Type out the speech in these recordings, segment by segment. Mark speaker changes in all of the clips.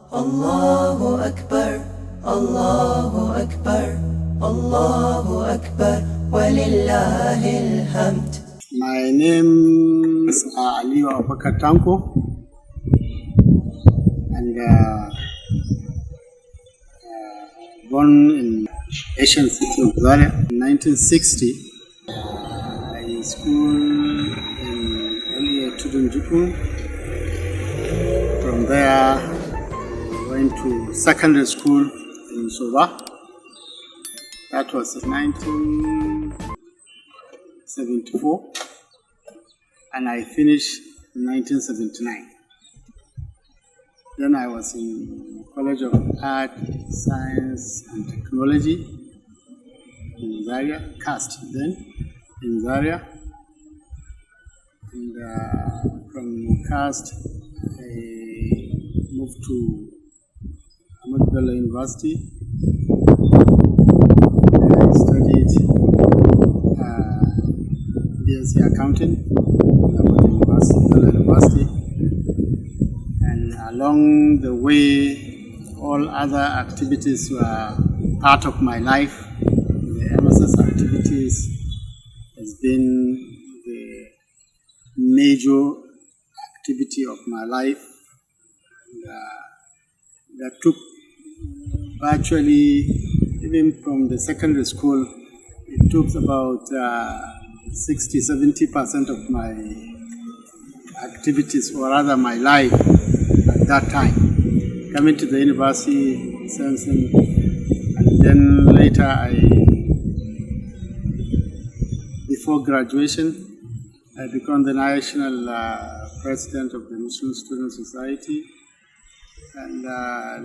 Speaker 1: Allahu Akbar, Allahu Akbar, Allahu Akbar, walillahil hamd.
Speaker 2: My name is Aliyu Tanko, and born in Asian city of Zaria in 1960. I schooled in Aliyu Tanko. From there, I went to secondary school in Soba. That was in 1974, and I finished in 1979. Then I was in College of Art, Science and Technology in Zaria, CAST then, in Zaria. And from CAST, I moved to Ahmad Bello University. I studied BSc Accounting at Bello University. And along the way, all other activities were part of my life. The MSS activities has been the major activity of my life. And, that took virtually, even from the secondary school, it took about 60-70% of my activities, or rather my life at that time. Coming to the university, sensing, and then later before graduation, I became the national president of the Muslim Student Society. And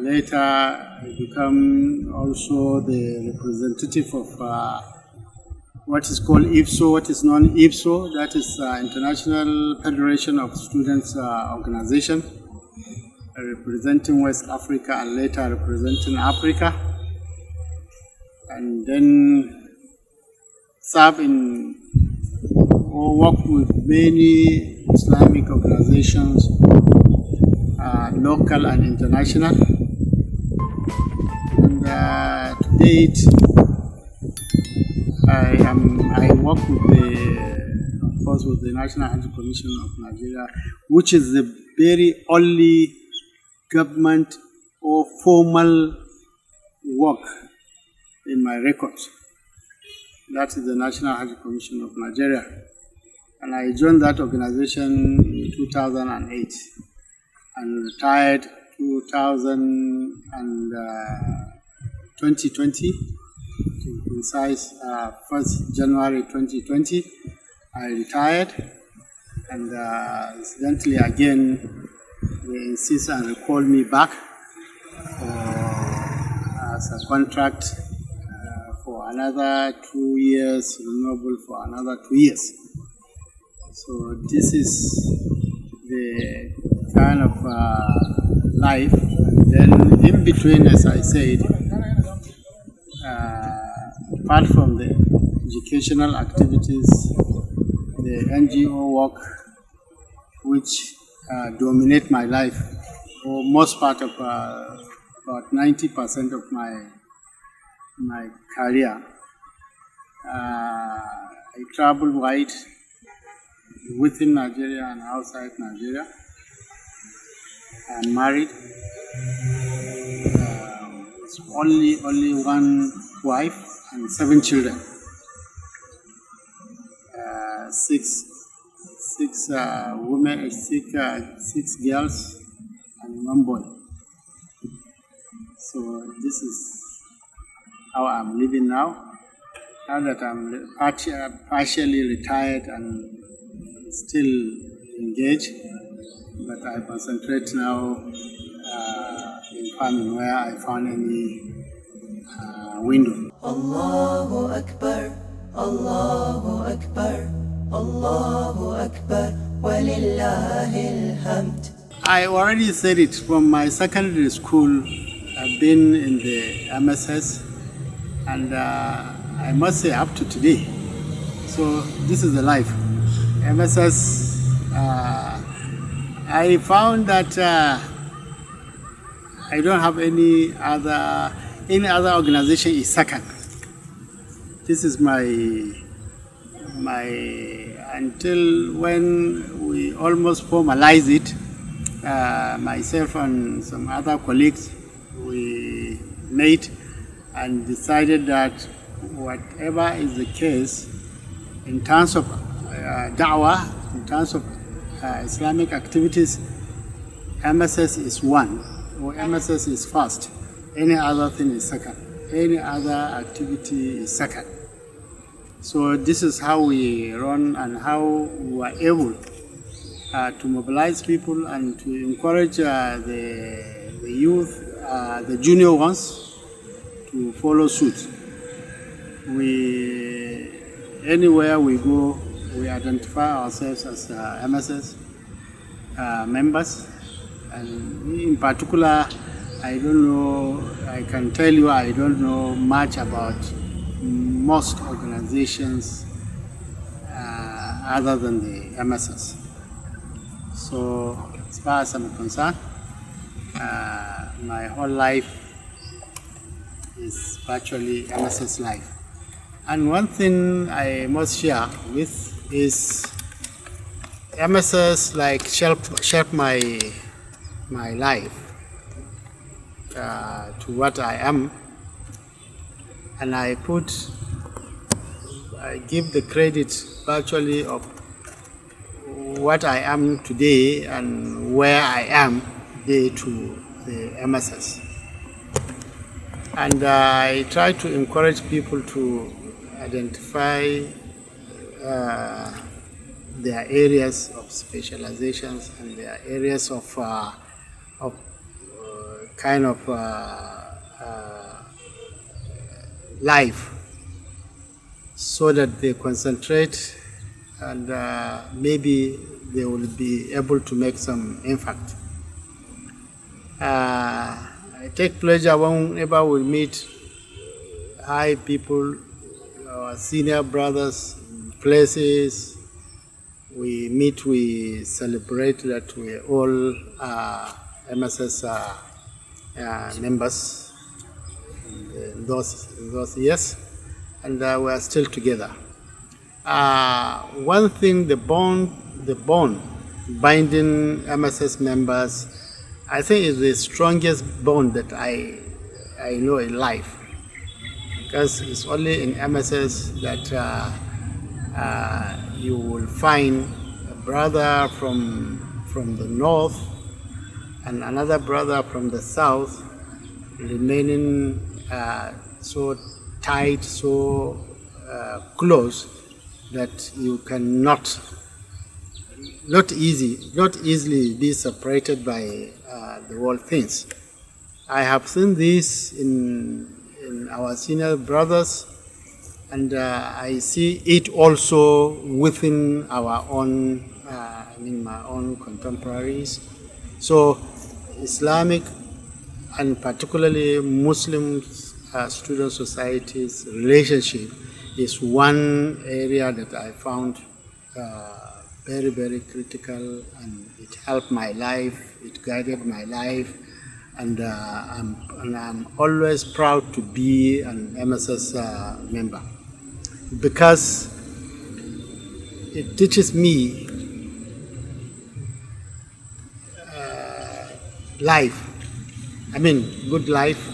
Speaker 2: later, I become also the representative of what is called IFSO, what is known IFSO, that is International Federation of Students Organization, representing West Africa and later representing Africa. And then serve in or work with many Islamic organizations, local and international. And to date, I work with the National Hajj Commission of Nigeria, which is the very only government or formal work in my records. That is the National Hajj Commission of Nigeria. And I joined that organization in 2008 and retired 2020, to precise 1st January 2020. I retired, and incidentally again they insist and recall me back as a contract for another 2 years, renewable for another 2 years. So this is the kind of life. And then in between, as I said, apart from the educational activities, the NGO work, which dominate my life, or most part of about 90% of my career. I travel wide within Nigeria and outside Nigeria. I'm married. It's only one wife and 7 children. Six women, 6 girls, and 1 boy. So this is how I'm living now. Now that I'm partially retired and still engaged, but I concentrate now in farming where I found any window.
Speaker 1: Allahu Akbar, Allahu Akbar, Allahu Akbar, walillahil hamd.
Speaker 2: I already said it, from my secondary school. I've been in the MSS, and I must say up to today. So this is the life. MSS, I found that I don't have any other organization is second. This is my until when we almost formalize it, myself and some other colleagues, we made and decided that whatever is the case in terms of da'wah, in terms of Islamic activities, MSS is one, or MSS is first. Any other thing is second. Any other activity is second. So this is how we run and how we were able to mobilize people and to encourage the youth, the junior ones, to follow suit. Anywhere we go, we identify ourselves as MSS members, and in particular, I don't know, I can tell you I don't know much about most organizations other than the MSS. So as far as I'm concerned, my whole life is virtually MSS life. And one thing I must share with is MSS like shaped my life to what I am, and I give the credit virtually of what I am today and where I am today to the MSS. And I try to encourage people to identify their areas of specializations and their areas of life, so that they concentrate and maybe they will be able to make some impact. I take pleasure whenever we meet high people, our senior brothers, places. We meet, we celebrate that we all are MSS members in those years, and we are still together. One thing, the bond binding MSS members, I think is the strongest bond that I know in life, because it's only in MSS that you will find a brother from the north and another brother from the south remaining so tight, so close that you cannot not easily be separated by the world things. I have seen this in our senior brothers, and I see it also within our own, my own contemporaries. So Islamic and particularly Muslim student societies relationship is one area that I found very, very critical, and it helped my life, it guided my life, and I'm always proud to be an MSS member, because it teaches me life, good life,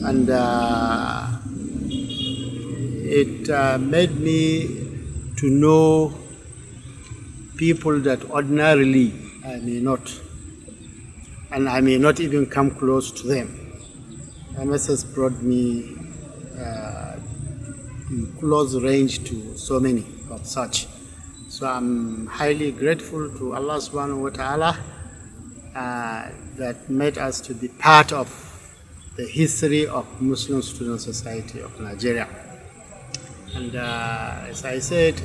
Speaker 2: and it made me to know people that ordinarily I may not, and I may not even come close to them. MSS brought me in close range to so many of such. So I'm highly grateful to Allah subhanahu wa ta'ala that made us to be part of the history of Muslim Student Society of Nigeria. And as I said,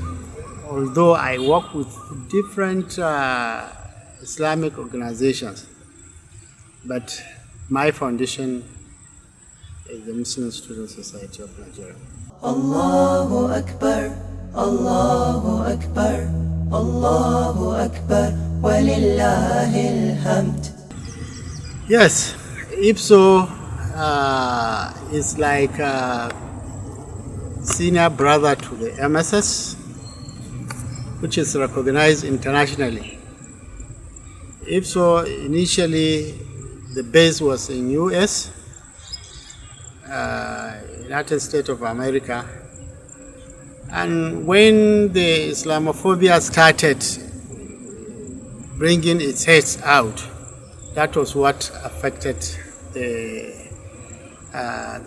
Speaker 2: although I work with different Islamic organizations, but my foundation is the Muslim Student Society of Nigeria.
Speaker 1: Allahu Akbar, Allahu Akbar, Allahu Akbar, walillahil hamd.
Speaker 2: Yes, IPSO is like a senior brother to the MSS, which is recognized internationally. IPSO initially, the base was in US, United States of America, and when the Islamophobia started bringing its heads out, that was what affected the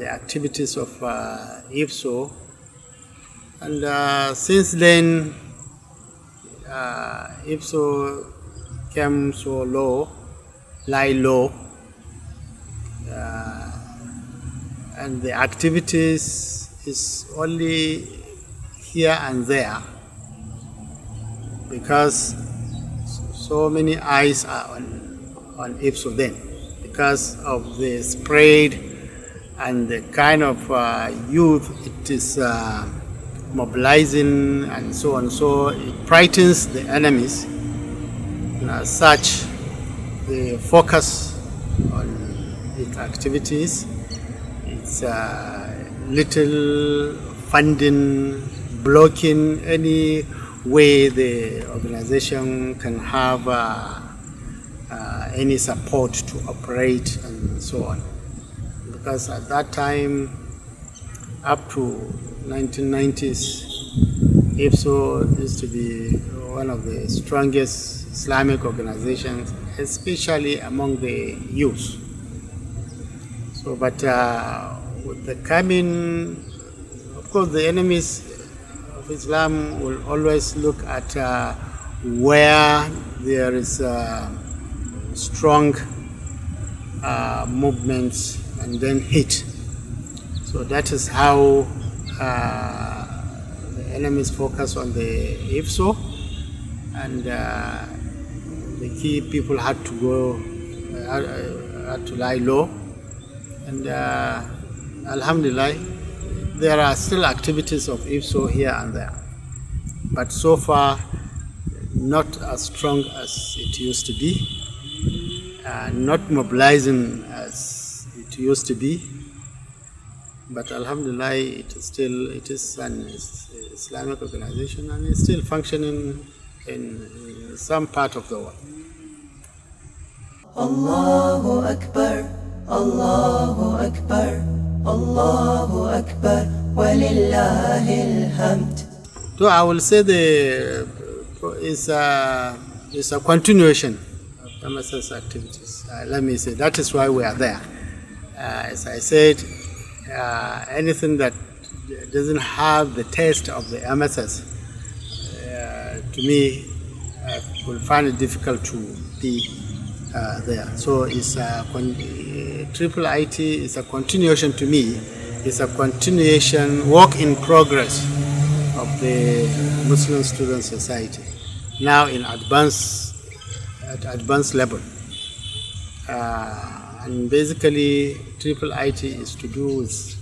Speaker 2: activities of IPSO. And since then, IPSO came so low, lie low, and the activities is only here and there because so many eyes are on IPSO then, because of the spread and the kind of youth it is mobilizing and so on. So it frightens the enemies, and as such, the focus on its activities, it's little funding, blocking any way the organization can have any support to operate and so on. Because at that time, up to 1990s, IPSO used to be one of the strongest Islamic organizations, especially among the youth. So, but with the coming, of course, the enemies of Islam will always look at where there is strong movements and then hit. So that is how the enemies focus on the IPSO, and the key people had to go, had to lie low. And Alhamdulillah, there are still activities of IPSO here and there, but so far not as strong as it used to be, not mobilizing as it used to be. But Alhamdulillah, it is an Islamic organization and it's still functioning in some part of the world.
Speaker 1: Allahu Akbar, Allahu Akbar, Allahu Akbar, walillahil hamd.
Speaker 2: So I will say it's a continuation of MSS activities. Let me say that is why we are there. As I said, anything that doesn't have the taste of the MSS, to me, I will find it difficult to be there. So it's Triple IT is a continuation to me. It's a continuation, work in progress of the Muslim Student Society, now in advanced level. And basically, Triple IT is to do with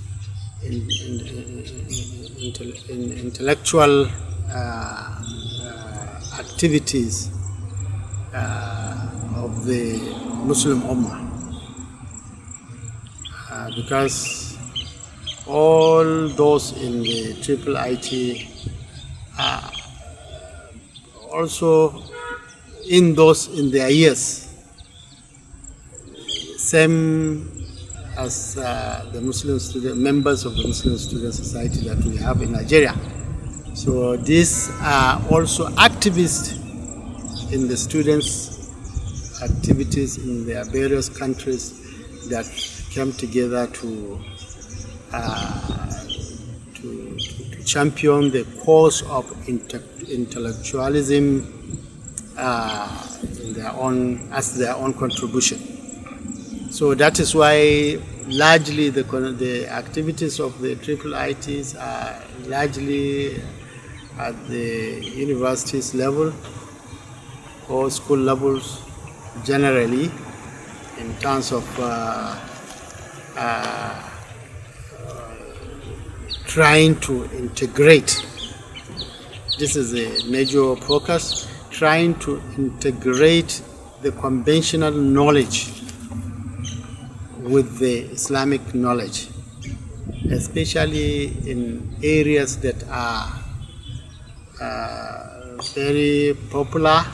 Speaker 2: intellectual activities of the Muslim Ummah, because all those in the Triple IT are also in their years, same as the Muslim members of the Muslim Student Society that we have in Nigeria. So these are also activists in the students' activities in their various countries that came together to champion the cause of intellectualism in their own contribution. So that is why largely the activities of the Triple ITs are largely at the universities level or school levels generally, in terms of trying to integrate. This is a major focus, trying to integrate the conventional knowledge with the Islamic knowledge, especially in areas that are very popular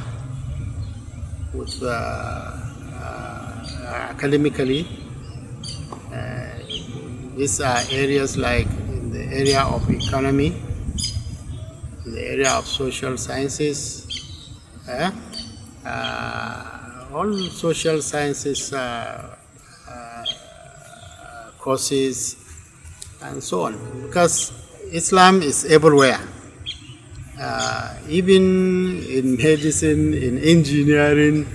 Speaker 2: with academically. These are areas like in the area of economy, in the area of social sciences, all social sciences courses and so on, because Islam is everywhere. Even in medicine, in engineering,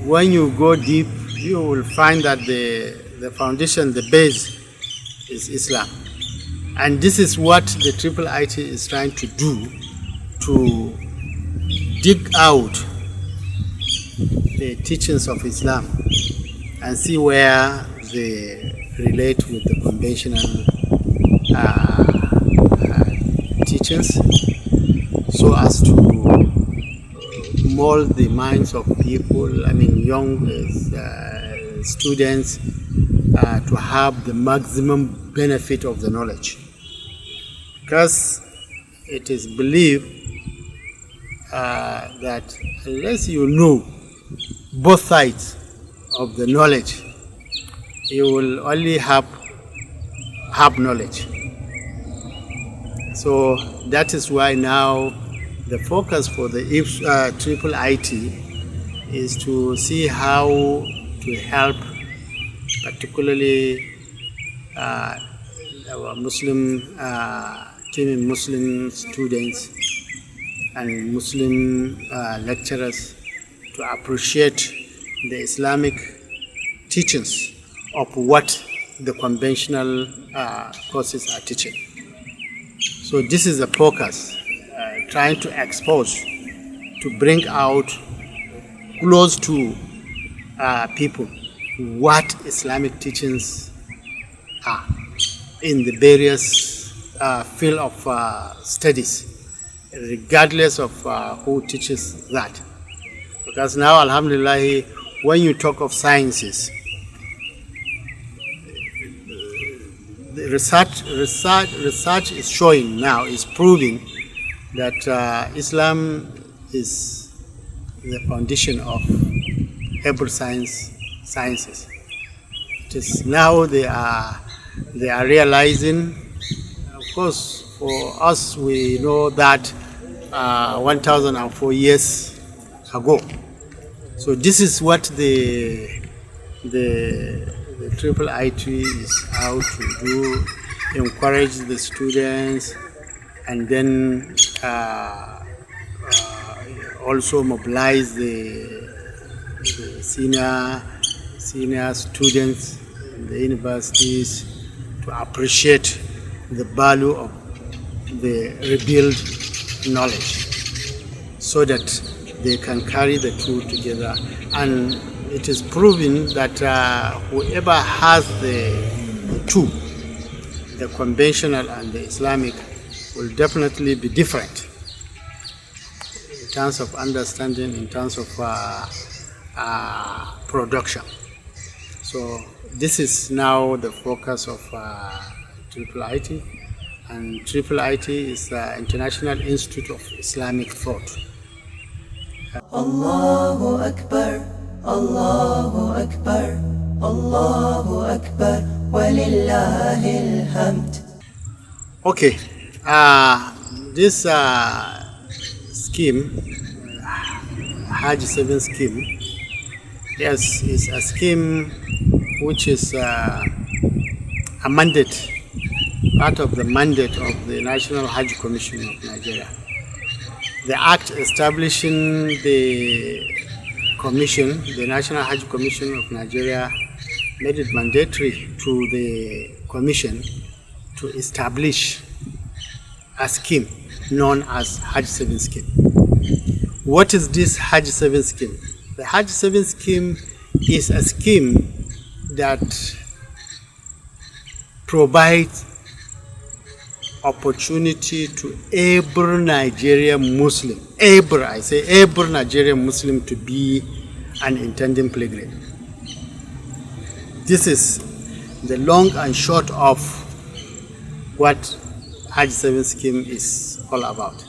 Speaker 2: when you go deep, you will find that the foundation, the base is Islam. And this is what the IIIT is trying to do, to dig out the teachings of Islam and see where they relate with the conventional teachings, so as to mold the minds of people, young students, to have the maximum benefit of the knowledge. Because it is believed that unless you know both sides of the knowledge, you will only have knowledge. So that is why now the focus for the IIIT is to see how to help, particularly our Muslim Muslim students and Muslim lecturers to appreciate the Islamic teachings of what the conventional courses are teaching. So this is a focus, trying to expose, to bring out close to people what Islamic teachings are in the various field of studies, regardless of who teaches that. Because now, alhamdulillah, when you talk of sciences, the research is showing now, is proving that Islam is the foundation of every sciences. It is now they are realizing. Of course, for us, we know that 1,004 years ago. So this is what the IIIT is out to do: encourage the students, and then also mobilize the senior students in the universities to appreciate the value of the revealed knowledge, so that they can carry the two together. And it is proven that whoever has the two, the conventional and the Islamic, will definitely be different in terms of understanding, in terms of production. So this is now the focus of IIIT, and IIIT is the International Institute of Islamic Thought.
Speaker 1: Allahu Akbar, Allahu Akbar, Allahu Akbar, walillahil hamd.
Speaker 2: Okay, this scheme, Hajj 7 scheme, yes, is a scheme which is a mandate, part of the mandate of the National Hajj Commission of Nigeria. The act establishing the commission, the National Hajj Commission of Nigeria, made it mandatory to the commission to establish a scheme known as Hajj 7 scheme. What is this Hajj 7 scheme? The Hajj 7 scheme is a scheme that provides opportunity to every Nigerian Muslim, every Nigerian Muslim, to be an intending pilgrim. this is the long and short of what Hajj 7 scheme is all about.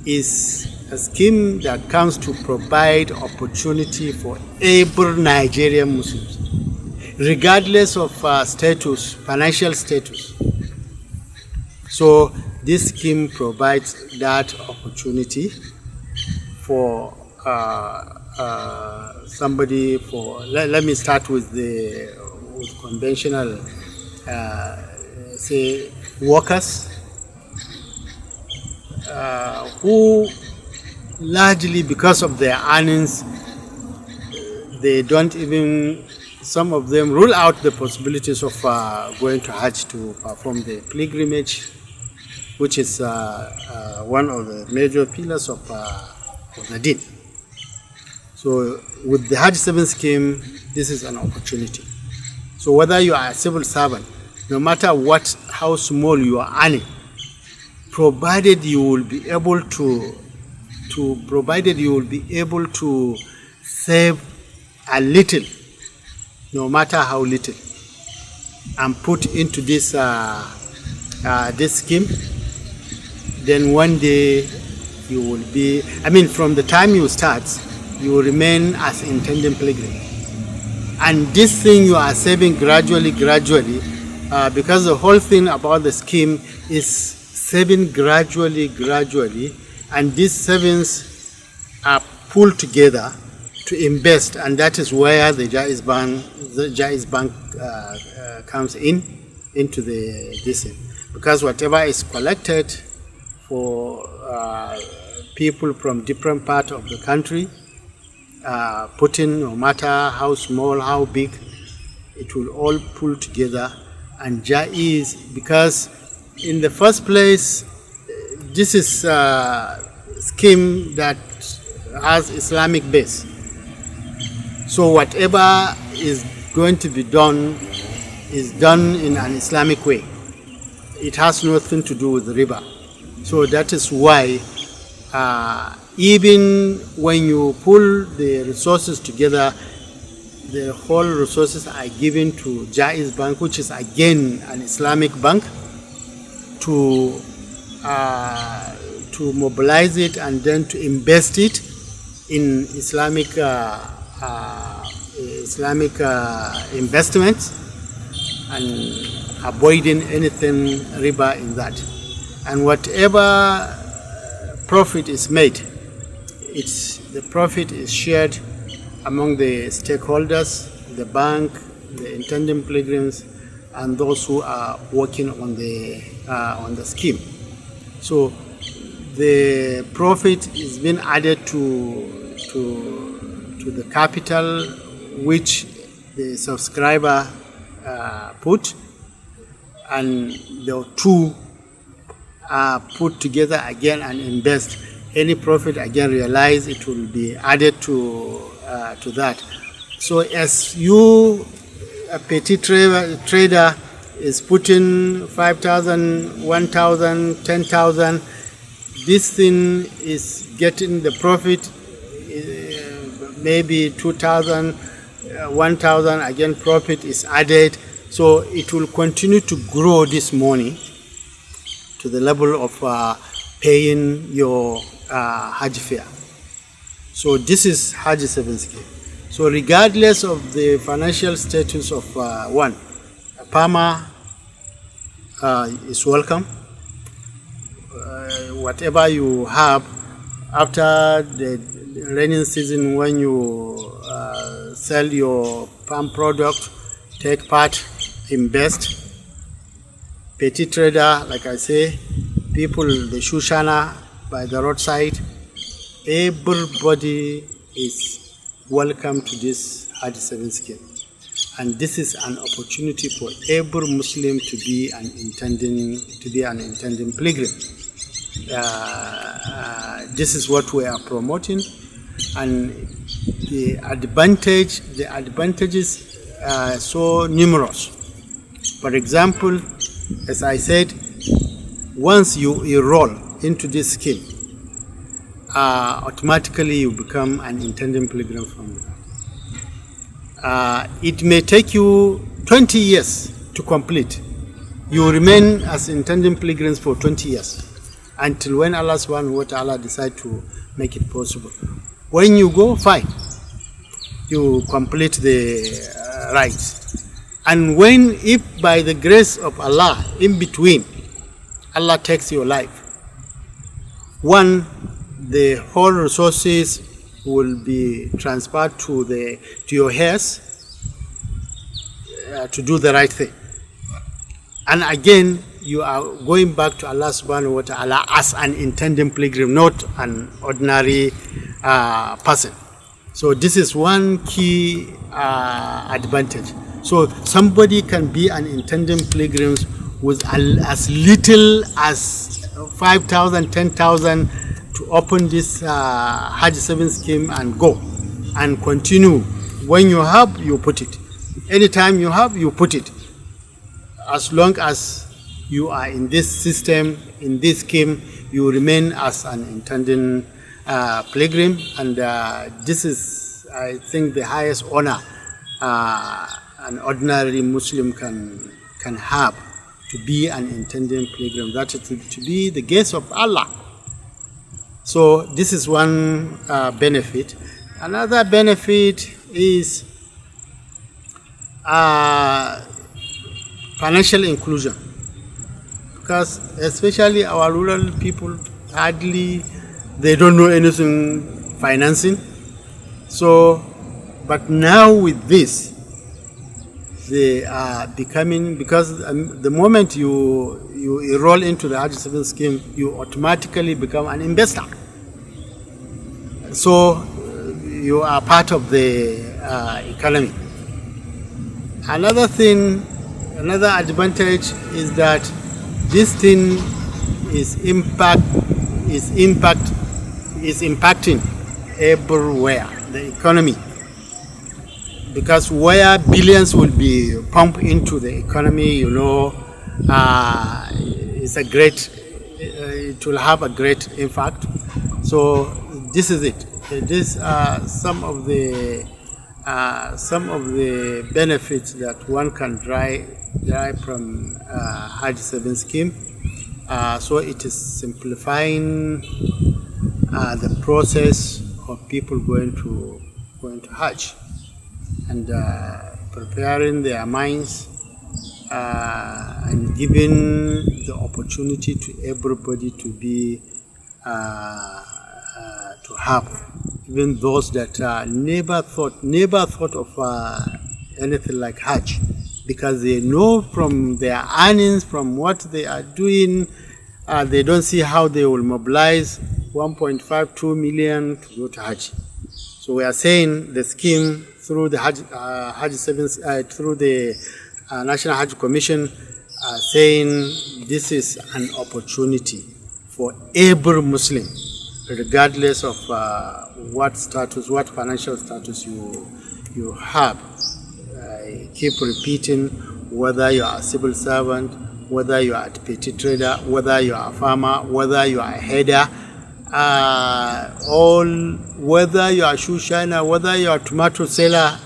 Speaker 2: Is a scheme that comes to provide opportunity for able Nigerian Muslims, regardless of status, financial status. So this scheme provides that opportunity for somebody. Let me start with conventional, say, workers who largely, because of their earnings, they don't even, some of them rule out the possibilities of going to Hajj to perform the pilgrimage, which is one of the major pillars of the deen. So with the Hajj 7 scheme, this is an opportunity. So whether you are a civil servant, no matter how small you are earning, provided you will be able to save a little, no matter how little, and put into this scheme, then one day you will be, from the time you start, you will remain as intending pilgrim. And this thing you are saving gradually, because the whole thing about the scheme is saving gradually, and these savings are pulled together to invest, and that is where the Jaiz Bank comes into this thing. Because whatever is collected for people from different parts of the country, put in, no matter how small, how big, it will all pull together. And Jaiz, because in the first place, this is a scheme that has Islamic base. So whatever is going to be done is done in an Islamic way. It has nothing to do with riba. So that is why even when you pull the resources together, the whole resources are given to Jaiz Bank, which is again an Islamic bank, to mobilize it and then to invest it in Islamic investments, and avoiding anything riba in that. And whatever profit is made, the profit is shared among the stakeholders, the bank, the intending pilgrims, and those who are working on the scheme. So the profit is being added to the capital which the subscriber put, and the two are put together again and invest. Any profit again realized, it will be added to that. So as you, a petty trader, is putting 5,000, 1,000, 10,000, this thing is getting the profit, maybe 2,000, 1,000, again profit is added. So it will continue to grow this money to the level of paying your Hajj fare. So this is Hajj 7 scheme. So regardless of the financial status of one, a farmer is welcome. Whatever you have after the rainy season, when you sell your farm product, take part, invest. Petty trader, like I say, people, the Shushana by the roadside, everybody is welcome to this Hajj 7 scheme. And this is an opportunity for every Muslim to be an intending pilgrim. This is what we are promoting, and the advantages are so numerous. For example, as I said, once you enroll into this scheme, automatically you become an intending pilgrim from it may take you 20 years to complete. You remain as intending pilgrims for 20 years until when Allah subhanahu wa ta'ala decide to make it possible. When you go, fine, you complete the rites. And when, if by the grace of Allah, in between, Allah takes your life, one, the whole resources will be transferred to your heirs to do the right thing. And again, you are going back to Allah subhanahu wa ta'ala as an intending pilgrim, not an ordinary person. So this is one key advantage. So somebody can be an intending pilgrim with as little as 5,000, 10,000 to open this Hajj 7 scheme and go and continue. When you have, you put it. Anytime you have, you put it. As long as you are in this system, in this scheme, you remain as an intending pilgrim, and this is, I think, the highest honor an ordinary Muslim can have, to be an intending pilgrim, that is to be the guest of Allah. So this is one benefit. Another benefit is financial inclusion, because especially our rural people, hardly, they don't know anything financing. So, but now with this, they are becoming, because the moment you enroll into the Hajj 7 scheme, you automatically become an investor. So you are part of the economy. Another thing, another advantage is that this thing is impacting everywhere, the economy, because where billions will be pumped into the economy, it's a great, it will have a great impact. So this is it. These are some of the benefits that one can derive from Hajj 7 scheme. So it is simplifying the process of people going to Hajj, and preparing their minds and giving the opportunity to everybody to be to have, even those that never thought of anything like Hajj, because they know from their earnings, from what they are doing, they don't see how they will mobilize 1.52 million to go to Hajj. So we are saying the scheme through the Hajj 7, through the National Hajj Commission, saying this is an opportunity for every Muslim, regardless of what financial status you have. I keep repeating, whether you are a civil servant, whether you are a petty trader, whether you are a farmer, whether you are a header, whether you are a shoe shiner, whether you are a tomato seller,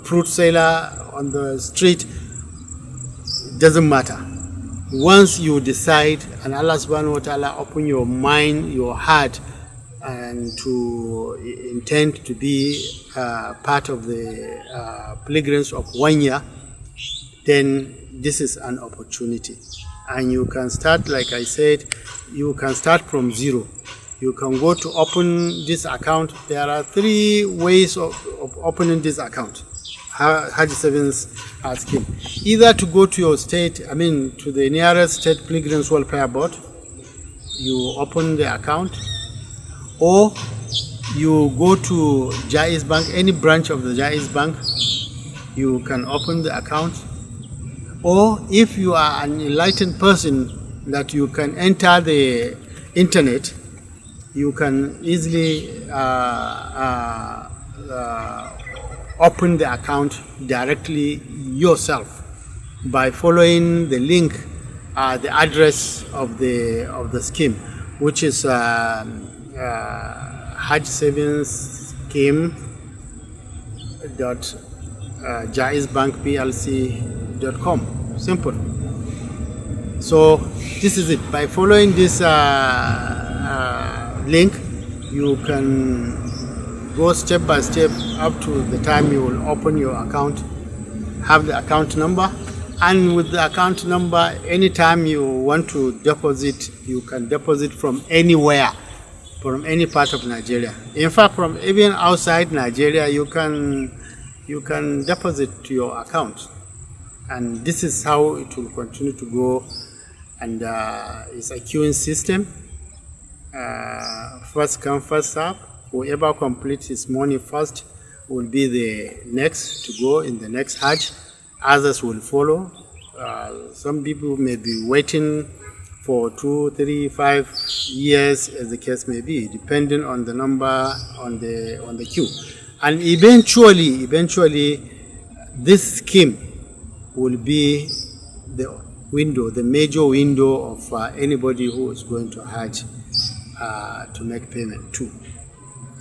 Speaker 2: fruit seller on the street, it doesn't matter. Once you decide, and Allah subhanahu wa ta'ala open your mind, your heart, and to intend to be part of the pilgrims of 1 year, then this is an opportunity. And you can start, like I said, you can start from zero. You can go to open this account. There are 3 ways of opening this account, Hajj 7 scheme. Either to go to your state, to the nearest state pilgrims welfare board, you open the account, or you go to Jaiz Bank, any branch of the Jaiz Bank, you can open the account. Or if you are an enlightened person that you can enter the internet, you can easily open the account directly yourself by following the link, the address of the scheme, which is Hajj 7 scheme jaizbankplc.com. Simple. So this is it. By following this link, you can go step by step up to the time you will open your account, have the account number, and with the account number, anytime you want to deposit, you can deposit from anywhere, from any part of Nigeria. In fact, from even outside Nigeria, you can deposit to your account. And this is how it will continue to go. And it's a queuing system. First come, first serve. Whoever completes his money first will be the next to go in the next Hajj. Others will follow. Some people may be waiting for 2, 3, 5 years, as the case may be, depending on the number on the queue. And eventually, this scheme will be the major window of anybody who is going to Hajj to make payment too,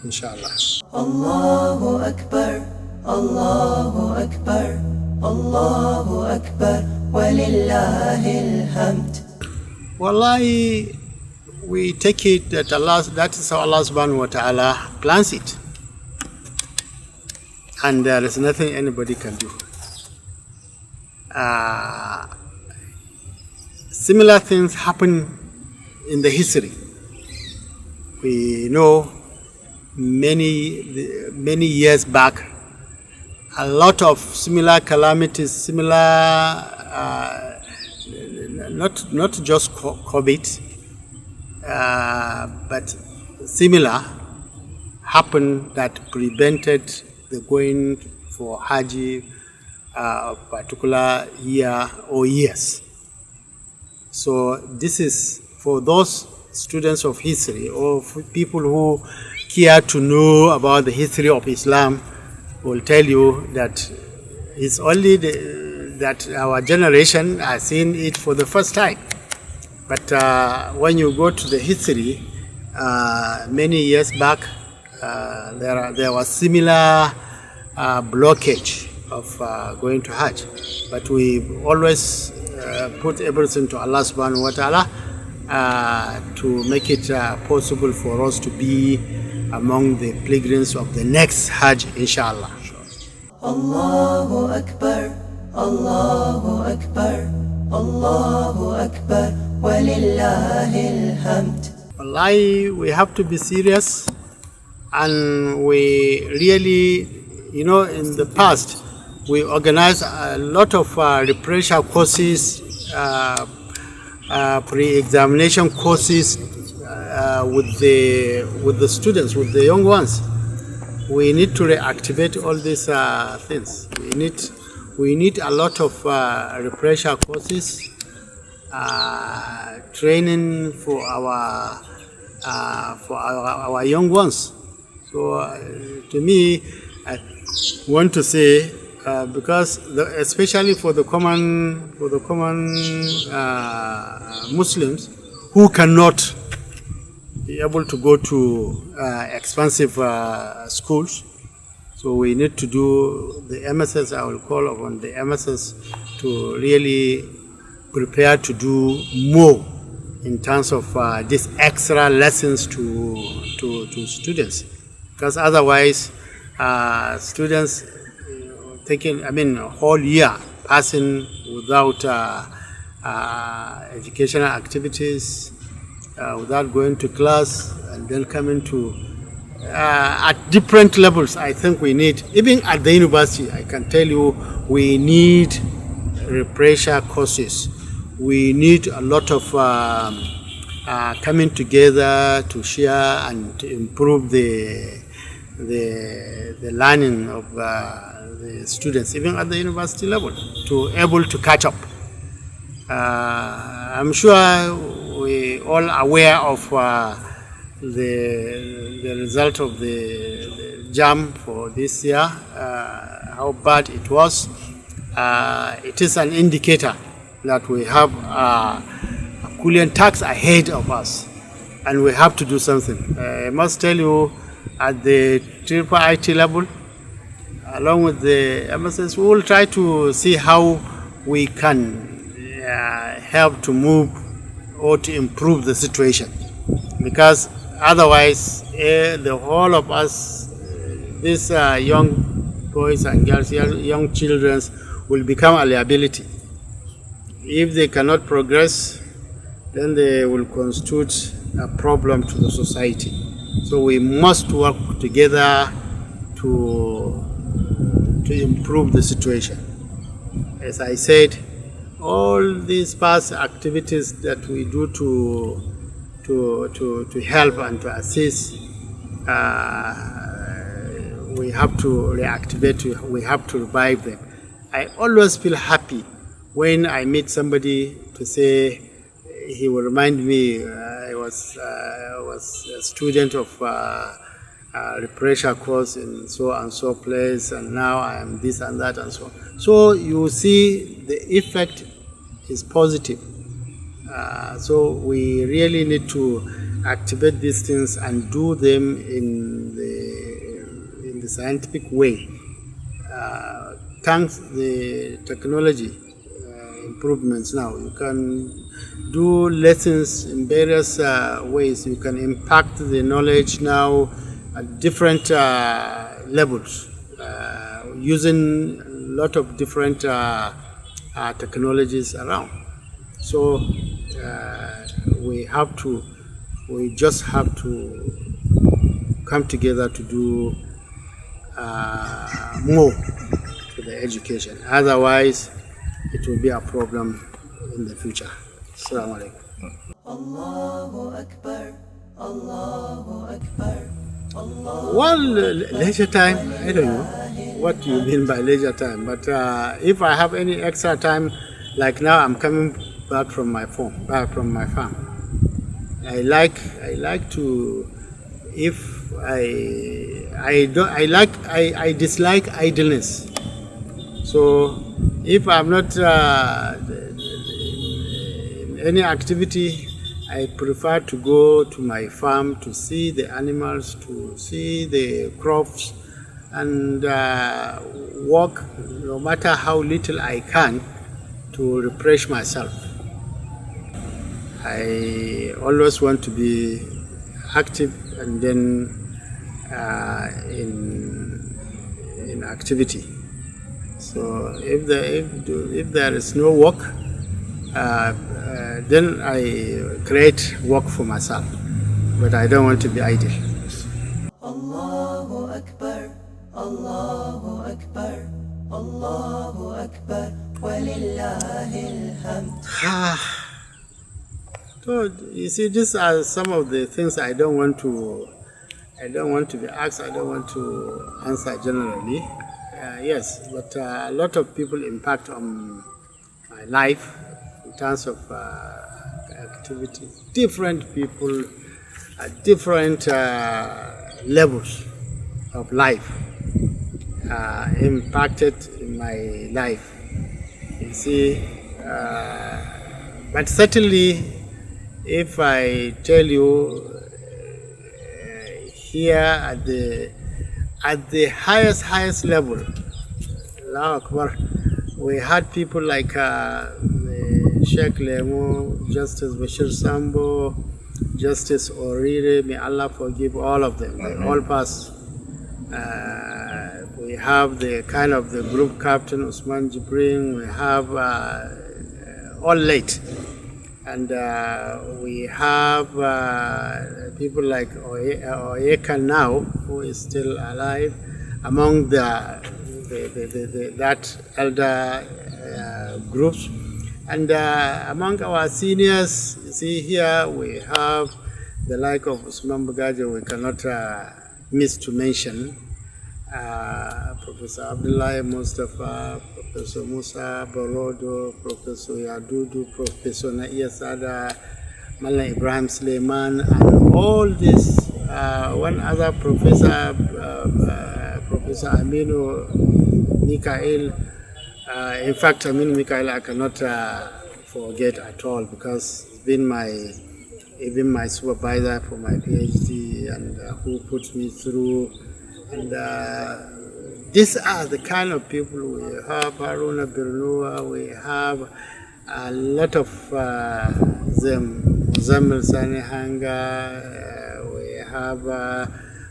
Speaker 2: inshallah.
Speaker 1: Allahu Akbar, Allahu Akbar, Allahu Akbar, walillahil hamd.
Speaker 2: Wallahi, we take it that that is how Allah subhanahu wa ta'ala plans it. And there is nothing anybody can do. Similar things happen in the history. We know many years back, a lot of similar calamities, not just COVID, but similar happened that prevented the going for Hajj of particular year or years. So this is for those students of history or for people who care to know about the history of Islam, will tell you that it's only that our generation has seen it for the first time. But when you go to the history, many years back, there was similar blockage of going to Hajj. But we always put everything to Allah subhanahu wa ta'ala to make it possible for us to be among the pilgrims of the next Hajj, inshallah.
Speaker 1: Allahu Akbar, Allahu Akbar, Allahu Akbar, walillahil hamd.
Speaker 2: Wallahi, we have to be serious, and we really, in the past, we organized a lot of refresher courses, pre-examination courses with the students, with the young ones. We need to reactivate all these things. We need a lot of refresher courses, training for our young ones. So to me, I want to say, because especially for the common Muslims who cannot be able to go to expensive schools, so we need to do the MSS. I will call upon the MSS to really prepare to do more in terms of these extra lessons to students, because otherwise students taking a whole year passing without educational activities, without going to class, and then coming to at different levels. I think we need, even at the university, I can tell you, we need refresher courses. We need a lot of coming together to share and to improve the learning of the students, even at the university level, to able to catch up. I'm sure we all aware of the result of the JAM for this year, how bad it was. It is an indicator that we have a cooling tax ahead of us, and we have to do something. I must tell you, at the triple IT level, along with the MSS, we will try to see how we can help to move or to improve the situation. Because otherwise, the whole of us, these young boys and girls, young children, will become a liability. If they cannot progress, then they will constitute a problem to the society. So we must work together to improve the situation. As I said, all these past activities that we do to help and to assist, we have to reactivate, we have to revive them. I always feel happy when I meet somebody to say, he will remind me I was a student of refresher course in so and so place, and now I am this and that and so on. So you see the effect is positive. So we really need to activate these things and do them in the scientific way. Thanks the technology improvements now, you can do lessons in various ways. You can impact the knowledge now at different levels, using a lot of different technologies around. So we just have to come together to do more to the education. Otherwise, it will be a problem in the future. Assalamu alaikum.
Speaker 1: Allahu Akbar, Allahu Akbar, Allahu
Speaker 2: Well, leisure time, I don't know what you mean by leisure time, but if I have any extra time, like now I'm coming back from my farm, I like to, if I dislike idleness. So if I'm not in any activity, I prefer to go to my farm to see the animals, to see the crops, and work no matter how little I can to refresh myself. I always want to be active and then in activity. So if there is no work, then I create work for myself, but I don't want to be idle.
Speaker 1: Allahu Akbar, Allahu Akbar, Allahu Akbar, walillahil hamd.
Speaker 2: So you see, these are some of the things I don't want to be asked. I don't want to answer generally. Yes, but a lot of people impact on my life in terms of activities. Different people at different levels of life impacted in my life. You see, but certainly, if I tell you here at the highest level, Allahu Akbar, we had people like Sheikh Lemo, Justice Bashir Sambo, Justice Orire, may Allah forgive all of them. They all passed. We have the kind of the group captain Usman Jibrin. We have all late. And we have people like Oyeka now, who is still alive, among that elder groups. And among our seniors, you see here, we have the like of Usman Bagaja, we cannot miss to mention. Professor Abdullah Mustafa, Professor Musa Borodo, Professor Yadudu, Professor Naia Sada, Malan Ibrahim Suleiman, and all this, one other professor, Professor Aminu Mikael. In fact, Aminu Mikael I cannot forget at all, because he's been even my supervisor for my PhD, and who put me through. And these are the kind of people we have. Haruna Birnua, we have a lot of them. Zamil Sani Hanga, we have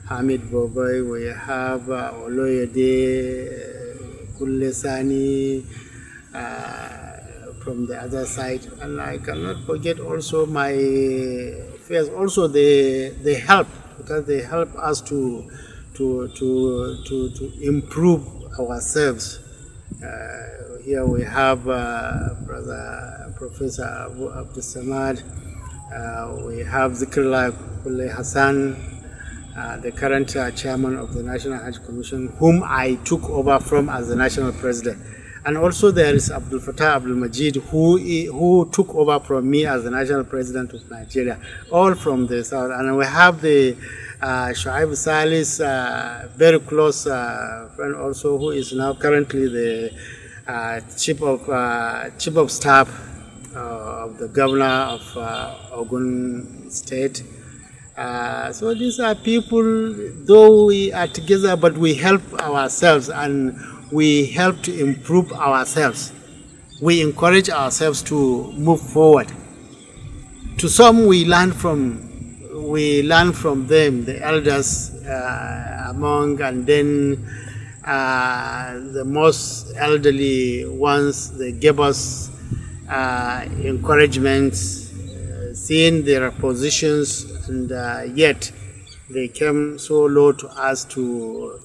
Speaker 2: Hamid Boboy, we have Oloyede Kulle Sani from the other side. And I cannot forget also my friends. Also, they help, because they help us to improve ourselves. Here we have Brother Professor Abu Abdul Samad. We have Zikrullah Kulle Hassan, the current chairman of the National Hajj Commission, whom I took over from as the national president. And also there is Abdul Fattah Abdul Majid, who took over from me as the national president of Nigeria, all from the south. And we have the Shuaib Salis, very close friend also, who is now currently the chief of staff of the governor of Ogun State. So these are people, though we are together, but we help ourselves and we help to improve ourselves. We encourage ourselves to move forward. To some, we learn from them, the elders among, and then the most elderly ones. They give us encouragement, seeing their positions, and yet they came so low to us to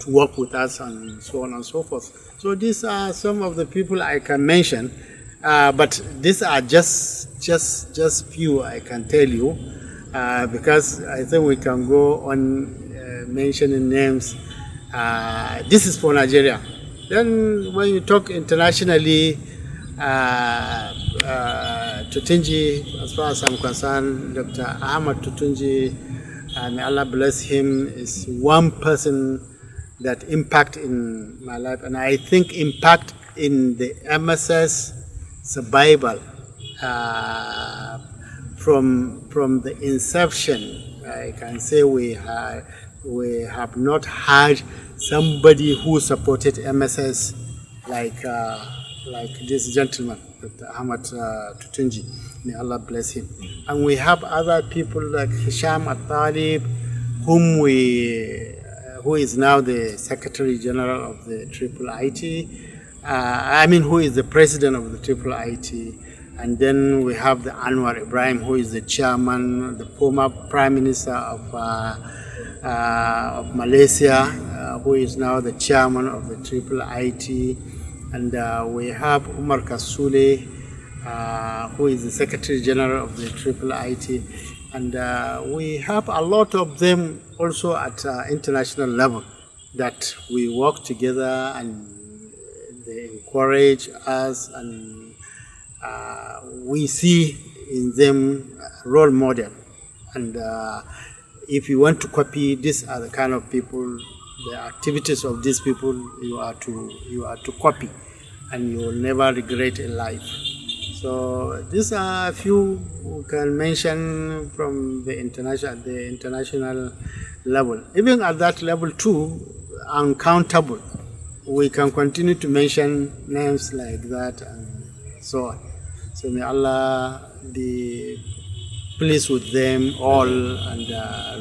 Speaker 2: work with us, and so on and so forth. So these are some of the people I can mention, but these are just few I can tell you, because I think we can go on mentioning names. This is for Nigeria. Then when you talk internationally, Tutunji, as far as I'm concerned, Dr. Ahmad Tutunji, may Allah bless him, is one person that impact in my life, and I think impact in the MSS survival from the inception. I can say we have not had somebody who supported MSS like this gentleman, Dr. Ahmad Tutunji. May Allah bless him. And we have other people like Hisham At-Talib, who is now the Secretary General of the IIT. Who is the President of the IIT. And then we have the Anwar Ibrahim, who is the Chairman, the former Prime Minister of Malaysia, who is now the Chairman of the IIT. And we have Umar Kasule, who is the Secretary General of the IIT. And we have a lot of them also at international level that we work together, and they encourage us, and we see in them a role model. And if you want to copy, these are the kind of people, the activities of these people you are to copy, and you will never regret in life. So these are a few we can mention from the international level. Even at that level too, uncountable. We can continue to mention names like that and so on. So may Allah be pleased with them all, and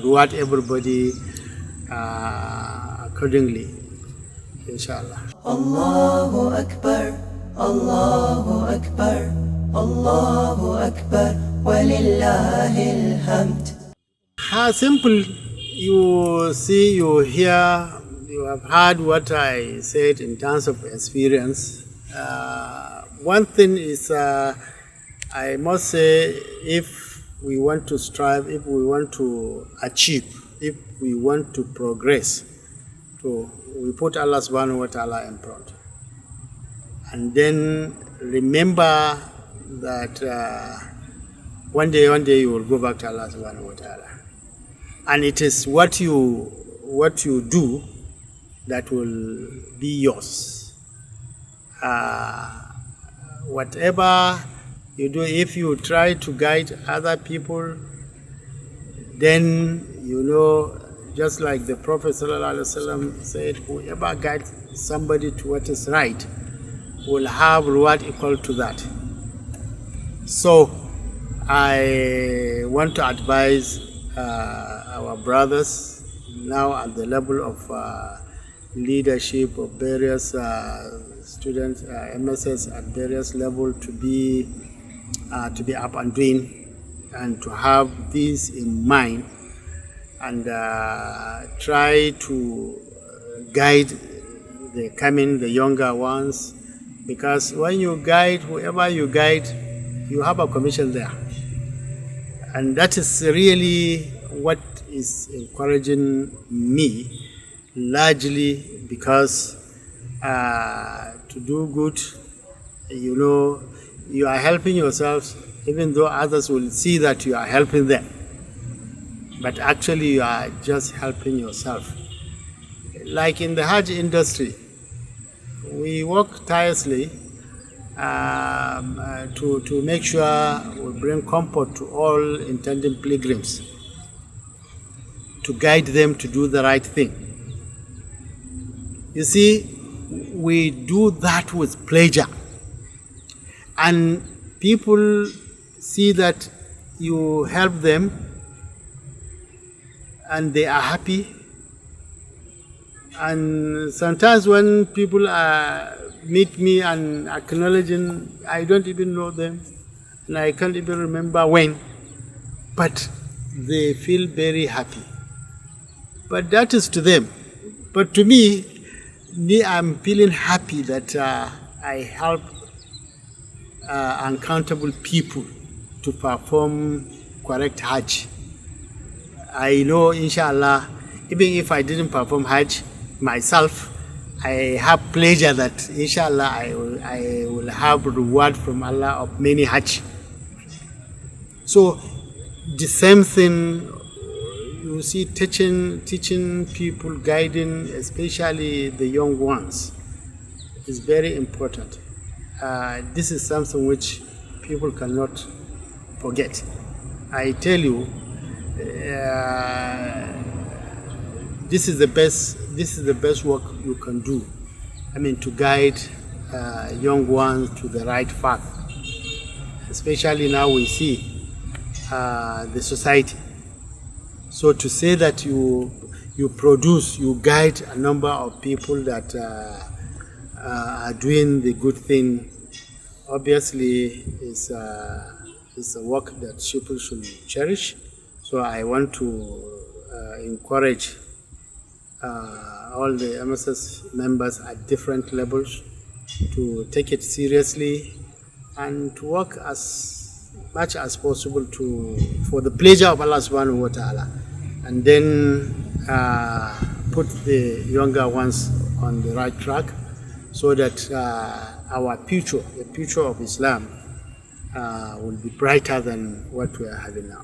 Speaker 2: reward everybody accordingly, inshallah.
Speaker 1: Allahu Akbar, Allahu Akbar, Allahu Akbar, walillahil hamd.
Speaker 2: How simple. You see, you hear, you have heard what I said in terms of experience. One thing is, I must say, if we want to strive, if we want to achieve, if we want to progress, so we put Allah subhanahu wa ta'ala in front. And then remember that one day you will go back to Allah subhanahu wa ta'ala. And it is what you do that will be yours. Whatever you do, if you try to guide other people, then just like the Prophet ﷺ said, whoever guides somebody to what is right will have reward equal to that. So I want to advise our brothers now at the level of leadership of various students, MSS at various levels to be up and doing, and to have this in mind, and try to guide the younger ones, because when you guide, whoever you guide, you have a commission there. And that is really what is encouraging me, largely because to do good, you are helping yourselves, even though others will see that you are helping them. But actually you are just helping yourself. Like in the Hajj industry, we work tirelessly to make sure we bring comfort to all intending pilgrims, to guide them to do the right thing. You see, we do that with pleasure, and people see that you help them and they are happy. And sometimes when people meet me and acknowledging, I don't even know them and I can't even remember when, but they feel very happy. But that is to them. But to me, I'm feeling happy that I help uncountable people to perform correct Hajj. I know, inshallah, even if I didn't perform Hajj myself, I have pleasure that, inshallah, I will have reward from Allah of many Hajj. So the same thing, you see, teaching people, guiding, especially the young ones, is very important. This is something which people cannot forget. I tell you, this is the best work you can do. I mean, to guide young ones to the right path. Especially now we see the society. So to say that you guide a number of people that are doing the good thing, obviously is a work that people should cherish. So I want to encourage all the MSS members at different levels to take it seriously and to work as much as possible for the pleasure of Allah subhanahu wa ta'ala, and then put the younger ones on the right track so that our future, the future of Islam, will be brighter than what we are having now.